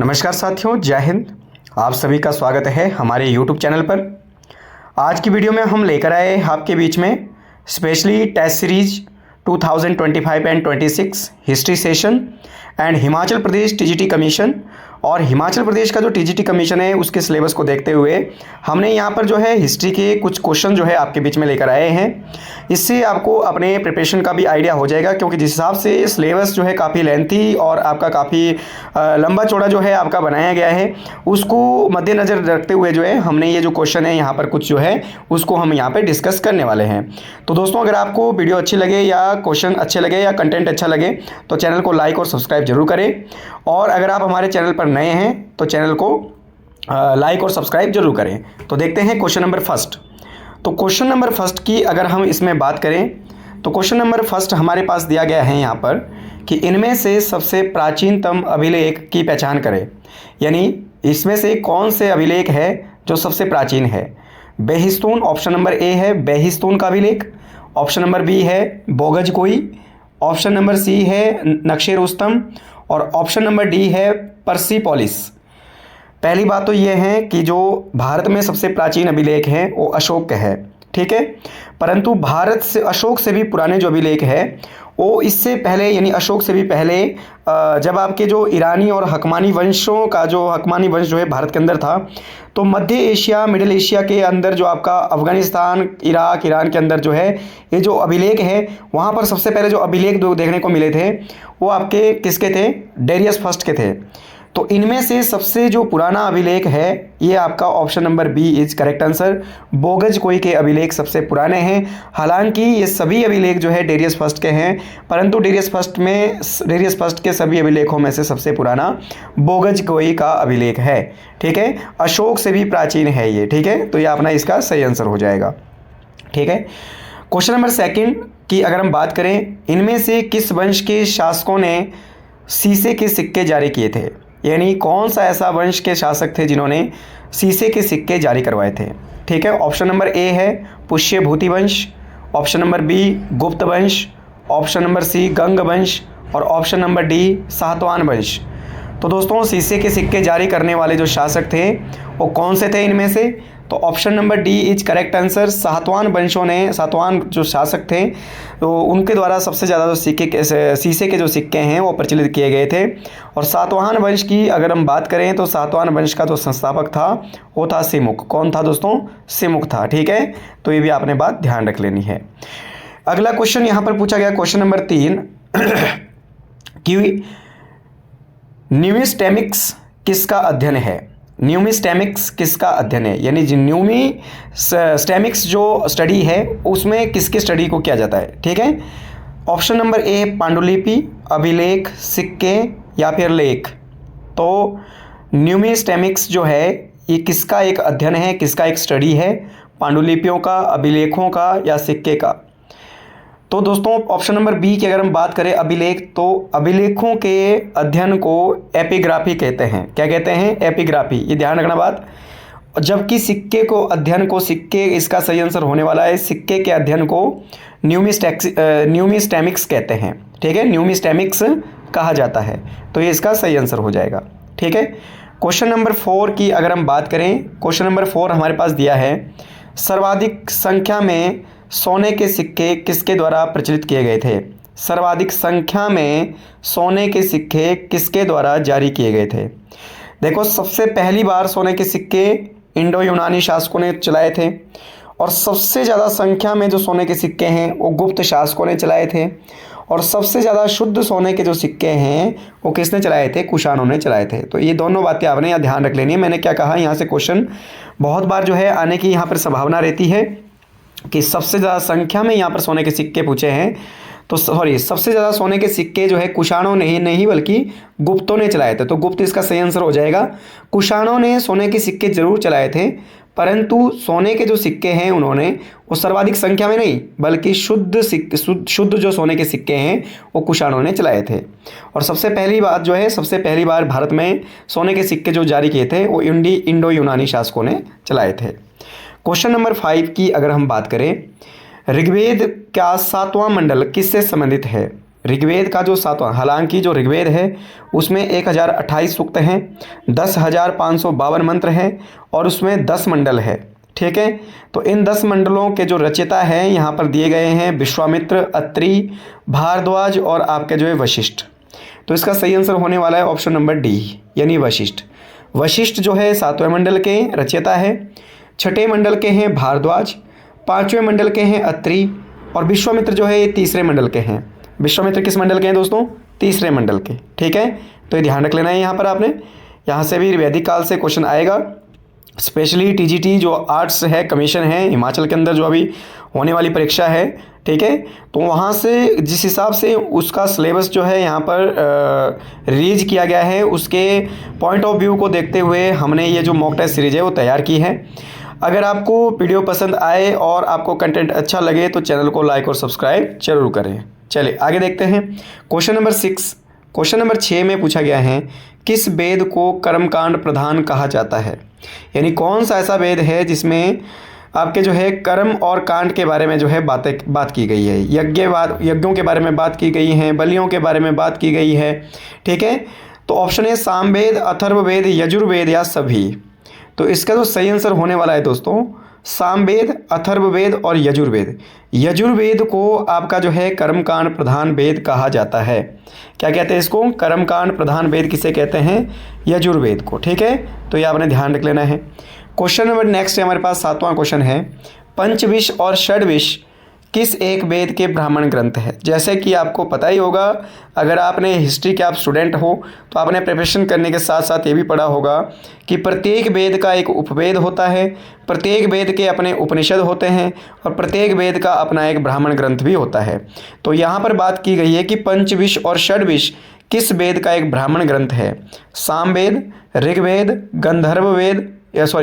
नमस्कार साथियों, जय हिंद। आप सभी का स्वागत है हमारे YouTube चैनल पर। आज की वीडियो में हम लेकर आए आपके बीच में specially test series 2025 and 26 history session and Himachal Pradesh TGT commission और हिमाचल प्रदेश का जो टीजीटी कमीशन है उसके सिलेबस को देखते हुए हमने यहाँ पर जो है हिस्ट्री के कुछ क्वेश्चन जो है आपके बीच में लेकर आए हैं। इससे आपको अपने प्रिपरेशन का भी आइडिया हो जाएगा, क्योंकि जिस हिसाब से सिलेबस जो है काफ़ी लेंथी और आपका काफ़ी लंबा चौड़ा जो है आपका बनाया गया है, उसको मद्देनज़र रखते हुए जो है हमने ये जो क्वेश्चन है यहाँ पर कुछ जो है उसको हम यहाँ पर डिस्कस करने वाले हैं। तो दोस्तों, अगर आपको वीडियो अच्छी लगे या क्वेश्चन अच्छे लगे या कंटेंट अच्छा लगे तो चैनल को लाइक और सब्सक्राइब जरूर करें, और अगर आप हमारे चैनल पर नए हैं तो चैनल को लाइक और सब्सक्राइब जरूर करें। तो देखते हैं क्वेश्चन नंबर फर्स्ट। तो क्वेश्चन नंबर फर्स्ट की अगर हम इसमें बात करें तो क्वेश्चन नंबर फर्स्ट हमारे पास दिया गया है यहाँ पर कि इनमें से सबसे प्राचीनतम अभिलेख की पहचान करें, यानी इसमें से कौन से अभिलेख है जो सबसे प्राचीन है। बेहिस्तून ऑप्शन नंबर ए है बेहिस्तून का अभिलेख, ऑप्शन नंबर बी है बोगजकोई, ऑप्शन नंबर सी है नक्शे रुस्तम और ऑप्शन नंबर डी है पर्सीपोलिस। पहली बात तो ये है कि जो भारत में सबसे प्राचीन अभिलेख है वो अशोक का है, ठीक है। परंतु भारत से अशोक से भी पुराने जो अभिलेख है वो इससे पहले यानी अशोक से भी पहले जब आपके जो ईरानी और हकमानी वंशों का जो हकमानी वंश जो है भारत के अंदर था, तो मध्य एशिया मिडिल एशिया के अंदर जो आपका अफ़गानिस्तान इराक ईरान के अंदर जो है ये जो अभिलेख है वहाँ पर सबसे पहले जो अभिलेख देखने को मिले थे वो आपके किसके थे, डेरियस फर्स्ट के थे। तो इनमें से सबसे जो पुराना अभिलेख है ये आपका option number B is correct answer. Boghazkoi के अभिलेख सबसे पुराने हैं। हालांकि ये सभी अभिलेख जो है डेरियस फर्स्ट के हैं, परंतु डेरियस फर्स्ट के सभी अभिलेखों में से सबसे पुराना बोगजकोई का अभिलेख है, ठीक है। अशोक से भी प्राचीन है ये, ठीक है। तो ये अपना इसका सही आंसर हो जाएगा, ठीक है। क्वेश्चन नंबर सेकेंड की अगर हम बात करें, इनमें से किस वंश के शासकों ने शीशे के सिक्के जारी किए थे, यानी कौन सा ऐसा वंश के शासक थे जिन्होंने शीशे के सिक्के जारी करवाए थे, ठीक है। ऑप्शन नंबर ए है पुष्यभूति वंश, ऑप्शन नंबर बी गुप्त वंश, ऑप्शन नंबर सी गंग वंश और ऑप्शन नंबर डी सातवाहन वंश। तो दोस्तों, शीशे के सिक्के जारी करने वाले जो शासक थे वो कौन से थे इनमें से, तो option number D is correct answer. Satavahana वंशों ने, सातवाहन जो शासक थे तो उनके द्वारा सबसे ज़्यादा जो शीशे के जो सिक्के हैं वो प्रचलित किए गए थे। और सातवाहन वंश की अगर हम बात करें तो सातवाहन वंश का जो संस्थापक था वो था सिमुक। कौन था दोस्तों? सिमुक था, ठीक है। तो ये भी आपने बात ध्यान रख लेनी है। अगला क्वेश्चन यहाँ पर पूछा गया क्वेश्चन नंबर 3 कि न्यूमिस्टेमिक्स किसका अध्ययन है। न्यूमिस्टेमिक्स किसका अध्ययन है, यानी न्यूमिस्टेमिक्स जो स्टडी है उसमें किसके स्टडी को किया जाता है, ठीक है। ऑप्शन नंबर ए पांडुलिपि, अभिलेख, सिक्के या फिर लेख। तो न्यूमिस्टेमिक्स जो है ये किसका एक अध्ययन है, किसका एक स्टडी है, पांडुलिपियों का, अभिलेखों का या सिक्के का। तो दोस्तों, ऑप्शन नंबर बी की अगर हम बात करें अभिलेख, तो अभिलेखों के अध्ययन को एपिग्राफी कहते हैं। क्या कहते हैं? एपिग्राफी। ये ध्यान रखना बात। जबकि सिक्के को अध्ययन को, सिक्के इसका सही आंसर होने वाला है, सिक्के के अध्ययन को न्यूमिस्टेमिक्स कहते हैं, ठीक है। न्यूमिस्टेमिक्स कहा जाता है, तो ये इसका सही आंसर हो जाएगा, ठीक है। क्वेश्चन नंबर 4 की अगर हम बात करें, क्वेश्चन नंबर 4 हमारे पास दिया है सर्वाधिक संख्या में सोने के सिक्के किसके द्वारा प्रचलित किए गए थे। सर्वाधिक संख्या में सोने के सिक्के किसके द्वारा जारी किए गए थे। देखो, सबसे पहली बार सोने के सिक्के इंडो यूनानी शासकों ने चलाए थे, और सबसे ज़्यादा संख्या में जो सोने के सिक्के हैं वो गुप्त शासकों ने चलाए थे, और सबसे ज़्यादा शुद्ध सोने के जो सिक्के हैं वो किसने चलाए थे? कुषाणों ने चलाए थे। तो ये दोनों बातें आपने यहाँ ध्यान रख लेनी है। मैंने क्या कहा, यहाँ से क्वेश्चन बहुत बार जो है आने की यहाँ पर संभावना रहती है कि सबसे ज़्यादा संख्या में यहाँ पर सोने के सिक्के पूछे हैं, तो सॉरी, सबसे ज़्यादा सोने के सिक्के जो है कुषाणों ने ही नहीं बल्कि गुप्तों ने चलाए थे। तो गुप्त इसका सही आंसर हो जाएगा। कुषाणों ने सोने के सिक्के जरूर चलाए थे, परंतु सोने के जो सिक्के हैं उन्होंने वो सर्वाधिक संख्या में नहीं बल्कि शुद्ध जो सोने के सिक्के हैं वो कुषाणों ने चलाए थे। और सबसे पहली बात जो है, सबसे पहली बार भारत में सोने के सिक्के जो जारी किए थे वो इंडो यूनानी शासकों ने चलाए थे। क्वेश्चन नंबर 5 की अगर हम बात करें, ऋग्वेद का 7वां मंडल किससे संबंधित है। ऋग्वेद का जो सातवां, हालांकि जो ऋग्वेद है उसमें 1028 सूक्त हैं, 10,552 मंत्र हैं और उसमें 10 मंडल है। ठीक है, तो इन 10 मंडलों के जो रचयिता हैं यहाँ पर दिए गए हैं विश्वामित्र, अत्रि, भारद्वाज और आपके जो है वशिष्ठ। तो इसका सही आंसर होने वाला है ऑप्शन नंबर डी, यानी वशिष्ठ। वशिष्ठ जो है 7वें मंडल के रचयिता है, 6ठे मंडल के हैं भारद्वाज, 5वें मंडल के हैं अत्रि और विश्वामित्र जो है ये 3रे मंडल के हैं। विश्वामित्र किस मंडल के हैं दोस्तों? 3रे मंडल के। ठीक है, तो ये ध्यान रख लेना है यहाँ पर आपने। यहाँ से भी वैदिक काल से क्वेश्चन आएगा, स्पेशली टीजीटी जो आर्ट्स है कमीशन है हिमाचल के अंदर जो अभी होने वाली परीक्षा है। ठीक है, तो वहाँ से जिस हिसाब से उसका सिलेबस जो है यहाँ पर रिलीज किया गया है, उसके पॉइंट ऑफ व्यू को देखते हुए हमने ये जो मॉक टेस्ट सीरीज है वो तैयार की है। अगर आपको वीडियो पसंद आए और आपको कंटेंट अच्छा लगे तो चैनल को लाइक और सब्सक्राइब जरूर करें। चलिए आगे देखते हैं। क्वेश्चन नंबर 6, क्वेश्चन नंबर 6 में पूछा गया है किस वेद को कर्मकांड प्रधान कहा जाता है, यानी कौन सा ऐसा वेद है जिसमें आपके जो है कर्म और कांड के बारे में जो है बात की गई है, यज्ञों के बारे में बात की गई हैं, बलियों के बारे में बात की गई है। ठीक है, तो ऑप्शन है सामवेद, अथर्ववेद, यजुर्वेद या सभी। तो इसका जो सही आंसर होने वाला है दोस्तों सामवेद, अथर्ववेद और यजुर्वेद। यजुर्वेद को आपका जो है कर्मकांड प्रधान वेद कहा जाता है। क्या कहते हैं इसको? कर्मकांड प्रधान वेद किसे कहते हैं? यजुर्वेद को। ठीक है, तो ये आपने ध्यान रख लेना है। क्वेश्चन नंबर नेक्स्ट है हमारे पास 7वां क्वेश्चन है पंचविश और षड्विश किस एक वेद के ब्राह्मण ग्रंथ है। जैसे कि आपको पता ही होगा, अगर आपने हिस्ट्री के आप स्टूडेंट हो तो आपने प्रिपरेशन करने के साथ साथ ये भी पढ़ा होगा कि प्रत्येक वेद का एक उपवेद होता है, प्रत्येक वेद के अपने उपनिषद होते हैं और प्रत्येक वेद का अपना एक ब्राह्मण ग्रंथ भी होता है। तो यहाँ पर बात की गई है कि पंचविश और षड्विश किस वेद का एक ब्राह्मण ग्रंथ है। सामवेद, ऋग्वेद,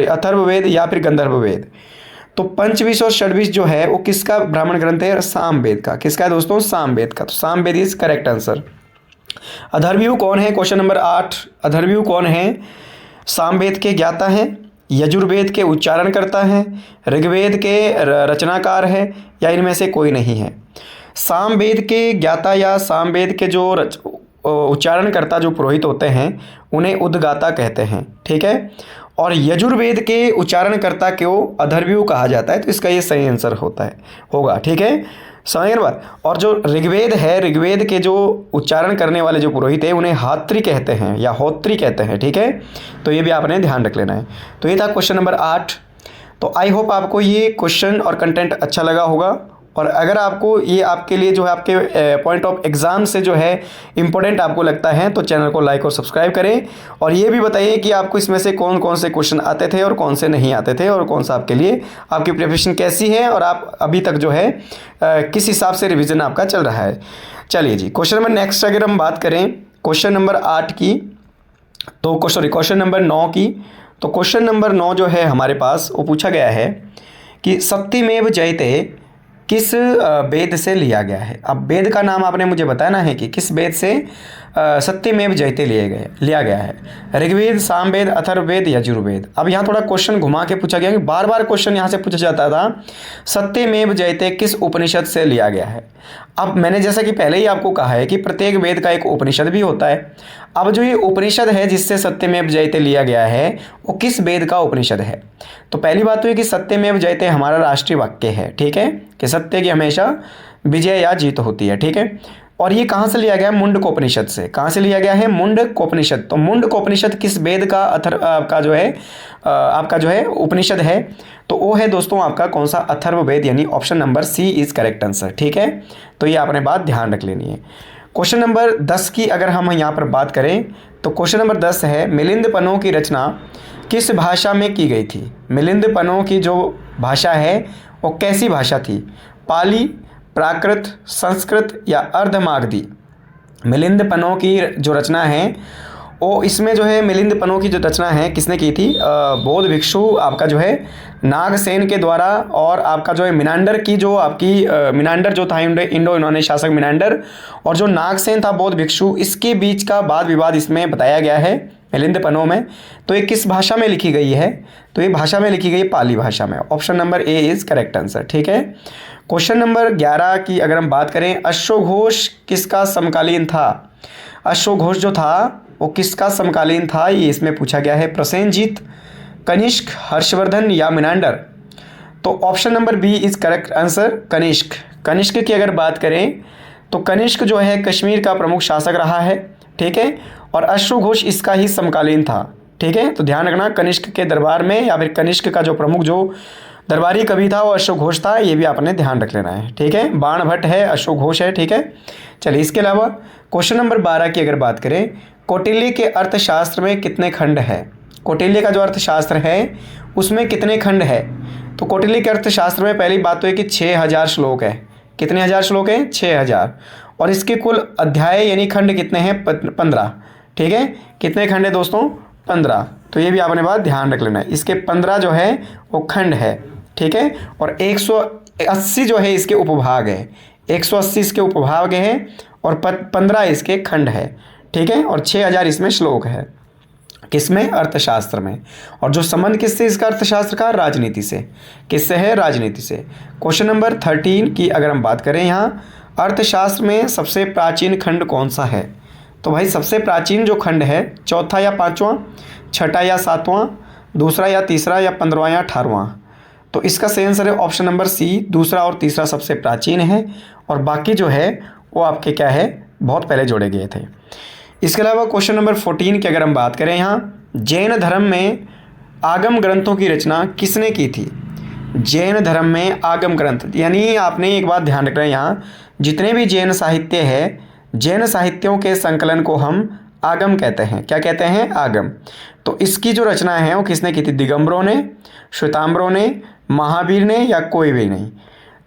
अथर्ववेद या फिर गंधर्ववेद। तो पंचविश और षड्विश जो है वो किसका ब्राह्मण ग्रंथ है? सामवेद का। किसका है दोस्तों? सामवेद का। तो सामवेद इज करेक्ट आंसर। अथर्वव्यू कौन है? क्वेश्चन नंबर 8, अथर्वव्यू कौन है? सामवेद के ज्ञाता हैं, यजुर्वेद के उच्चारण करता है, ऋग्वेद के रचनाकार है या इनमें से कोई नहीं है। सामवेद के ज्ञाता या सामवेद के जो उच्चारणकर्ता जो पुरोहित होते हैं उन्हें उद्गाता कहते हैं। ठीक है, और यजुर्वेद के उच्चारणकर्ता को अथर्वव्यू कहा जाता है। तो इसका ये सही आंसर होगा। ठीक है, समझ गए बात। और जो ऋग्वेद है, ऋग्वेद के जो उच्चारण करने वाले जो पुरोहित है उन्हें हात्री कहते हैं या होत्री कहते हैं। ठीक है, तो ये भी आपने ध्यान रख लेना है। तो ये था क्वेश्चन नंबर 8। तो आई होप आपको ये क्वेश्चन और कंटेंट अच्छा लगा होगा, और अगर आपको ये आपके लिए जो है आपके पॉइंट ऑफ एग्ज़ाम से जो है इम्पोर्टेंट आपको लगता है तो चैनल को लाइक और सब्सक्राइब करें। और ये भी बताइए कि आपको इसमें से कौन कौन से क्वेश्चन आते थे और कौन से नहीं आते थे, और कौन सा आपके लिए आपकी प्रिपरेशन कैसी है और आप अभी तक जो है किस हिसाब से रिविज़न आपका चल रहा है। चलिए जी, क्वेश्चन नंबर नेक्स्ट अगर हम बात करें क्वेश्चन नंबर 8 की, तो क्वेश्चन नंबर 9 की, तो क्वेश्चन नंबर 9 जो है हमारे पास वो पूछा गया है कि सत्यमेव जयते किस वेद से लिया गया है। अब वेद का नाम आपने मुझे बताना है कि किस वेद से सत्यमेव जयते लिया गया है। ऋग्वेद, सामवेद, अथर्ववेद, यजुर्वेद। अब यहाँ थोड़ा क्वेश्चन घुमा के पूछा गया कि बार बार क्वेश्चन यहाँ से पूछा जाता था सत्यमेव जयते किस उपनिषद से लिया गया है। अब मैंने जैसा कि पहले ही आपको कहा है कि प्रत्येक वेद का एक उपनिषद भी होता है। अब जो ये उपनिषद है जिससे सत्यमेव जयते लिया गया है वो किस वेद का उपनिषद है। तो पहली बात तो ये कि सत्यमेव जयते हमारा राष्ट्रीय वाक्य है। ठीक है, कि सत्य की हमेशा विजय या जीत होती है। ठीक है, और ये कहाँ से लिया गया है? मुंडकोपनिषद से। कहाँ से लिया गया है? मुंडकोपनिषद। तो मुंडकोपनिषद किस वेद का आपका जो है उपनिषद है? तो वो है दोस्तों आपका कौन सा? अथर्ववेद, यानी option number C is correct answer. ठीक है, तो ये आपने बात ध्यान रख लेनी है। क्वेश्चन नंबर 10 की अगर हम यहाँ पर बात करें तो क्वेश्चन नंबर 10 है मिलिंद-पनों की रचना किस भाषा में की गई थी। मिलिंद-पनों की जो भाषा है वो कैसी भाषा थी? पाली, प्राकृत, संस्कृत या अर्धमागधी। मिलिंद-पनों की जो रचना है वो इसमें जो है मिलिंद पन्नो की जो रचना है किसने की थी, बौद्ध भिक्षु आपका जो है नागसेन के द्वारा, और आपका जो है मिनांडर की जो आपकी मिनांडर जो था इंडो यूनानी शासक मिनांडर, और जो नागसेन था बौद्ध भिक्षु, इसके बीच का वाद विवाद इसमें बताया गया है मिलिंद पन्नो में। तो ये किस भाषा में लिखी गई है, तो ये भाषा में लिखी गई है पाली भाषा में। Option number A is correct answer. ठीक है, क्वेश्चन नंबर 11 की अगर हम बात करें, अश्वघोष किसका समकालीन था। अश्वघोष जो था वो किसका समकालीन था, ये इसमें पूछा गया है। प्रसेनजीत, कनिष्क, हर्षवर्धन या मिनांडर। तो option number B is correct answer, Kanishka. Kanishka की अगर बात करें तो कनिष्क जो है कश्मीर का प्रमुख शासक रहा है। ठीक है, और अश्वघोष इसका ही समकालीन था। ठीक है, तो ध्यान रखना कनिष्क के दरबार में या फिर कनिष्क का जो प्रमुख जो दरबारी कवि था वो अश्वघोष था, ये भी आपने ध्यान रख लेना है। ठीक है, बाणभट्ट है, अश्वघोष है। ठीक है, चलिए इसके अलावा क्वेश्चन नंबर 12 की अगर बात करें, कौटिल्य के अर्थशास्त्र में कितने खंड है। कौटिल्य का जो अर्थशास्त्र है उसमें कितने खंड है। तो कौटिल्य के अर्थशास्त्र में पहली बात तो है कि 6000 श्लोक है। कितने हजार श्लोक हैं, 6000। और इसके कुल अध्याय यानी खंड कितने हैं, 15। ठीक है, कितने खंड है दोस्तों, 15। तो ये भी आपने बात ध्यान रख लेना है, इसके 15 जो है वो खंड है। ठीक है, और 180 जो है इसके उपभाग है, 180 इसके उपभाग है और 15 इसके खंड है। ठीक है, और 6000 इसमें श्लोक है, किसमें, अर्थशास्त्र में। और जो संबंध किससे इसका अर्थशास्त्र का, राजनीति से। किससे है, राजनीति से। क्वेश्चन नंबर 13 की अगर हम बात करें, यहाँ अर्थशास्त्र में सबसे प्राचीन खंड कौन सा है। तो भाई सबसे प्राचीन जो खंड है, चौथा या पाँचवां, छठा या सातवां, दूसरा या तीसरा या 15वां या 18वां। तो इसका सही आंसर है ऑप्शन नंबर सी, दूसरा और तीसरा सबसे प्राचीन है, और बाकी जो है वो आपके क्या है, बहुत पहले जोड़े गए थे। इसके अलावा क्वेश्चन नंबर 14 की अगर हम बात करें, यहाँ जैन धर्म में आगम ग्रंथों की रचना किसने की थी। जैन धर्म में आगम ग्रंथ, यानी आपने एक बात ध्यान रखना है, यहाँ जितने भी जैन साहित्य है, जैन साहित्यों के संकलन को हम आगम कहते हैं। क्या कहते हैं, आगम। तो इसकी जो रचना है वो किसने की थी, दिगंबरों ने, श्वेतांबरों ने, महावीर ने या कोई भी नहीं।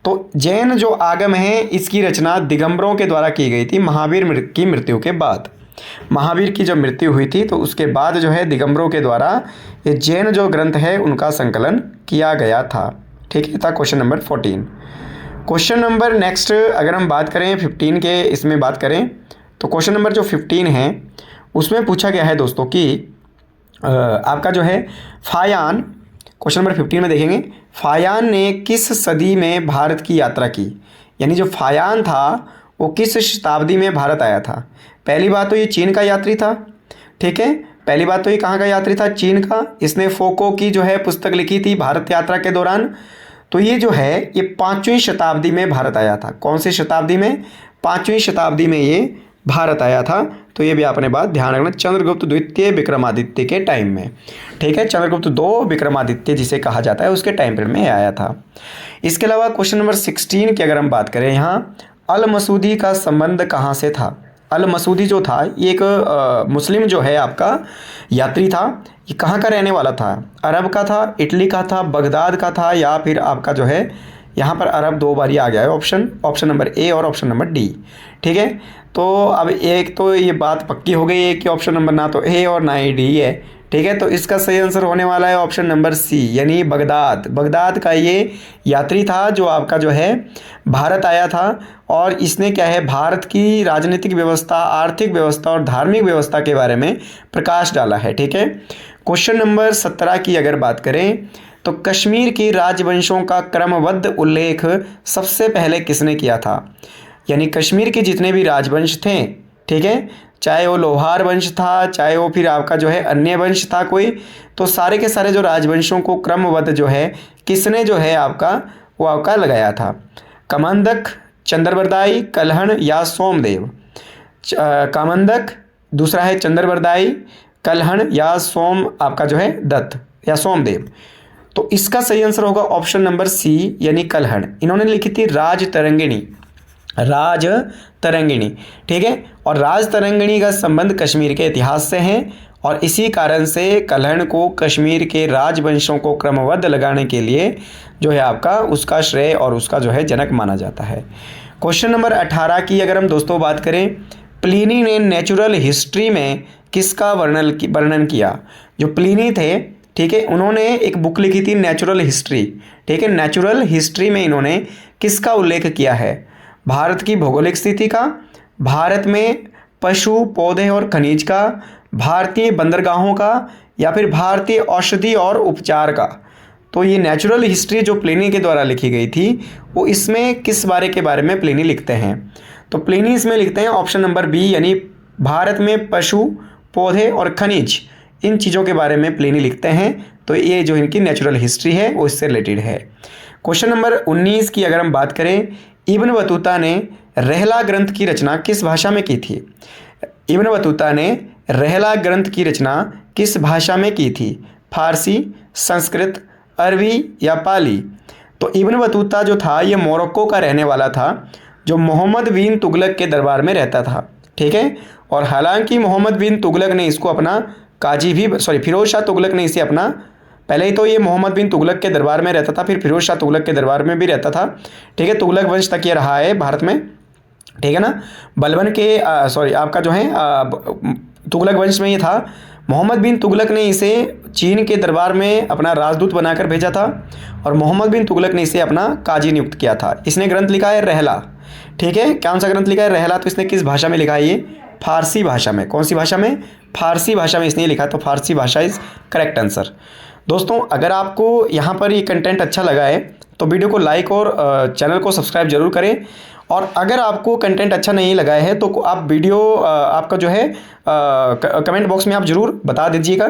तो जैन जो आगम है इसकी रचना दिगंबरों के द्वारा की गई थी, महावीर की मृत्यु के बाद। महावीर की जब मृत्यु हुई थी तो उसके बाद जो है दिगंबरों के द्वारा ये जैन जो ग्रंथ है उनका संकलन किया गया था। ठीक है, था question number 14। Question number next अगर हम बात करें 15 के, इसमें बात करें तो क्वेश्चन नंबर जो 15 है उसमें पूछा गया है दोस्तों कि आपका जो है फायान, क्वेश्चन नंबर 15 में देखेंगे, फायान ने किस सदी में भारत की यात्रा की। यानी जो फायान था वो किस शताब्दी में भारत आया था। पहली बात तो ये चीन का यात्री था। ठीक है, पहली बात तो ये कहाँ का यात्री था, चीन का। इसने फोको की जो है पुस्तक लिखी थी भारत यात्रा के दौरान। तो ये जो है ये 5वीं शताब्दी में भारत आया था। कौन सी शताब्दी में, 5वीं शताब्दी में ये भारत आया था। तो ये भी आपने बात ध्यान रखना, चंद्रगुप्त द्वितीय विक्रमादित्य के टाइम में। ठीक है, चंद्रगुप्त 2 विक्रमादित्य जिसे कहा जाता है उसके टाइम पीरियड में आया था। इसके अलावा क्वेश्चन नंबर 16 की अगर हम बात करें, यहाँ अल मसूदी का संबंध कहाँ से था। अल मसूदी जो था ये एक मुस्लिम जो है आपका यात्री था। ये कहाँ का रहने वाला था, अरब का था, इटली का था, बगदाद का था, या फिर आपका जो है यहाँ पर अरब 2 बार आ गया है ऑप्शन नंबर ए और ऑप्शन नंबर डी। ठीक है, तो अब एक तो ये बात पक्की हो गई है कि ऑप्शन नंबर ना तो ए और ना ही डी है। ठीक है, तो इसका सही आंसर होने वाला है ऑप्शन नंबर सी, यानी बगदाद। बगदाद का ये यात्री था जो आपका जो है भारत आया था, और इसने क्या है भारत की राजनीतिक व्यवस्था, आर्थिक व्यवस्था और धार्मिक व्यवस्था के बारे में प्रकाश डाला है। ठीक है, क्वेश्चन नंबर 17 की अगर बात करें तो कश्मीर की राजवंशों का क्रमबद्ध उल्लेख सबसे पहले किसने किया था। यानी कश्मीर के जितने भी राजवंश थे, ठीक है, चाहे वो लोहार वंश था, चाहे वो फिर आपका जो है अन्य वंश था कोई, तो सारे के सारे जो राजवंशों को क्रमबद्ध जो है किसने जो है आपका वो आपका लगाया था। कामंदक, चंद्रबरदाई, कलहण या सोमदेव। कामंदक, दूसरा है चंद्रबरदाई, कलहण या सोम आपका जो है दत्त या सोमदेव। तो इसका सही आंसर होगा ऑप्शन नंबर सी, यानी कलहण। इन्होंने लिखी थी राज तरंगिणी, राज तरंगिणी। ठीक है, और राज तरंगिणी का संबंध कश्मीर के इतिहास से है, और इसी कारण से कलहण को कश्मीर के राजवंशों को क्रमबद्ध लगाने के लिए जो है आपका उसका श्रेय और उसका जो है जनक माना जाता है। क्वेश्चन नंबर 18 की अगर हम दोस्तों बात करें, प्लिनी ने नेचुरल हिस्ट्री में किसका वर्णन किया? जो प्लिनी थे, ठीक है, उन्होंने एक बुक लिखी थी नेचुरल हिस्ट्री, ठीक है, नेचुरल हिस्ट्री में इन्होंने किसका उल्लेख किया है? भारत की भौगोलिक स्थिति का, भारत में पशु पौधे और खनिज का, भारतीय बंदरगाहों का, या फिर भारतीय औषधि और उपचार का। तो ये नेचुरल हिस्ट्री जो प्लिनी के द्वारा लिखी गई थी, वो इसमें किस के बारे में प्लिनी लिखते हैं? तो प्लिनी इसमें लिखते हैं ऑप्शन नंबर बी, यानी भारत में पशु पौधे और खनिज, इन चीज़ों के बारे में प्लिनी लिखते हैं। तो ये जो इनकी नेचुरल हिस्ट्री है वो इससे रिलेटेड है। क्वेश्चन नंबर 19 की अगर हम बात करें, इब्न बतूता ने रहला ग्रंथ की रचना किस भाषा में की थी? इब्न बतूता ने रहला ग्रंथ की रचना किस भाषा में की थी? फारसी, संस्कृत, अरबी या पाली? तो इब्न बतूता जो था ये मोरक्को का रहने वाला था, जो मोहम्मद बिन तुगलक के दरबार में रहता था, ठीक है। और हालांकि मोहम्मद बिन तुगलक ने इसको अपना काजी भी, फिरोज शाह तुगलक ने इसे अपना, पहले ही तो ये मोहम्मद बिन तुगलक के दरबार में रहता था, फिर फिरोज शाह तुगलक के दरबार में भी रहता था, ठीक है। तुगलक वंश तक ये रहा है भारत में, ठीक है ना। बलबन के आपका जो है तुगलक वंश में ये था। मोहम्मद बिन तुगलक ने इसे चीन के दरबार में अपना राजदूत बनाकर भेजा था और मोहम्मद बिन तुगलक ने इसे अपना काजी नियुक्त किया था। इसने ग्रंथ लिखा है रहला, ठीक है। कौन सा ग्रंथ लिखा है? रहला। तो इसने किस भाषा में लिखा है? ये फारसी भाषा में। कौन सी भाषा में? फारसी भाषा में इसने लिखा है। तो फारसी भाषा इज़ करेक्ट आंसर। दोस्तों, अगर आपको यहाँ पर ये कंटेंट अच्छा लगा है तो वीडियो को लाइक और चैनल को सब्सक्राइब जरूर करें। और अगर आपको कंटेंट अच्छा नहीं लगा है तो आप वीडियो आपका जो है कमेंट बॉक्स में आप ज़रूर बता दीजिएगा,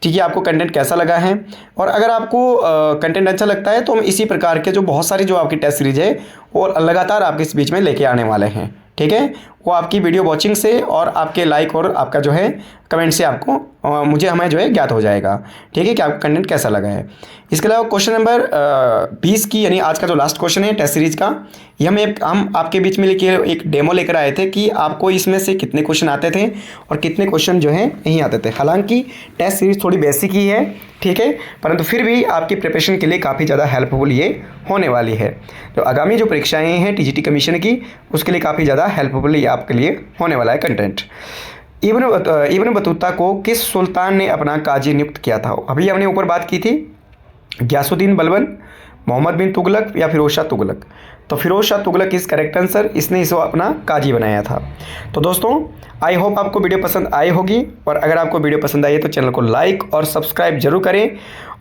ठीक है, आपको कंटेंट कैसा लगा है। और अगर आपको कंटेंट अच्छा लगता है तो हम इसी प्रकार के जो बहुत सारी जो आपकी टेस्ट सीरीज है वो लगातार आपके इस बीच में लेके आने वाले हैं, ठीक है। वो आपकी वीडियो वॉचिंग से और आपके लाइक और आपका जो है कमेंट से आपको हमें जो है ज्ञात हो जाएगा, ठीक है, कि आपको कंटेंट कैसा लगा है। इसके अलावा क्वेश्चन नंबर 20 की, यानी आज का जो लास्ट क्वेश्चन है टेस्ट सीरीज का, ये हम आपके बीच में एक डेमो लेकर आए थे कि आपको इसमें से कितने क्वेश्चन आते थे और कितने क्वेश्चन जो हैं नहीं आते थे। हालांकि टेस्ट सीरीज थोड़ी बेसिक ही है, ठीक है, परंतु फिर भी आपकी प्रिपरेशन के लिए काफ़ी ज़्यादा हेल्पफुल ये होने वाली है। तो आगामी जो परीक्षाएँ हैं टीजीटी कमीशन की, उसके लिए काफ़ी ज़्यादा हेल्पफुल ये आपके लिए होने वाला है कंटेंट। इब्न बतूता को किस सुल्तान ने अपना काजी नियुक्त किया था? अभी हमने ऊपर बात की थी, गयासुद्दीन बलबन, मोहम्मद बिन तुगलक या फिरोज शाह तुगलक। तो Firoz Shah Tughlaq is correct answer, इसने इसको अपना काजी बनाया था। तो दोस्तों, आई होप आपको वीडियो पसंद आई होगी, और अगर आपको वीडियो पसंद आई है तो चैनल को लाइक और सब्सक्राइब जरूर करें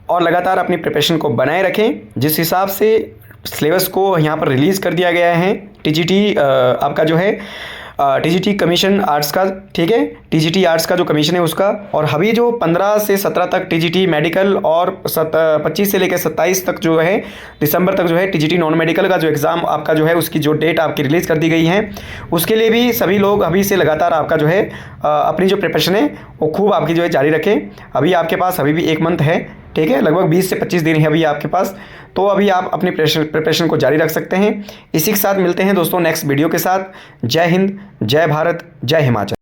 और लगातार अपनी प्रिपरेशन को बनाए रखें। जिस हिसाब से सिलेबस को यहाँ पर रिलीज़ कर दिया गया है टीजीटी आपका जो है टीजीटी कमीशन आर्ट्स का, ठीक है, टीजीटी आर्ट्स का जो कमीशन है उसका, और अभी जो 15 से 17 तक टीजीटी मेडिकल और 25 से लेकर 27 तक जो है दिसंबर तक जो है टीजीटी नॉन मेडिकल का जो एग्ज़ाम आपका जो है उसकी जो डेट आपकी रिलीज़ कर दी गई है। उसके लिए भी सभी लोग अभी से लगातार आपका जो है अपनी जो प्रिपरेशन है वो खूब आपकी जो है जारी रखें। अभी आपके पास अभी भी 1 मंथ है, ठीक है, लगभग 20 से 25 दिन है अभी आपके पास, तो अभी आप अपनी प्रिपरेशन को जारी रख सकते हैं। इसी के साथ मिलते हैं दोस्तों नेक्स्ट वीडियो के साथ। जय हिंद, जय भारत, जय हिमाचल।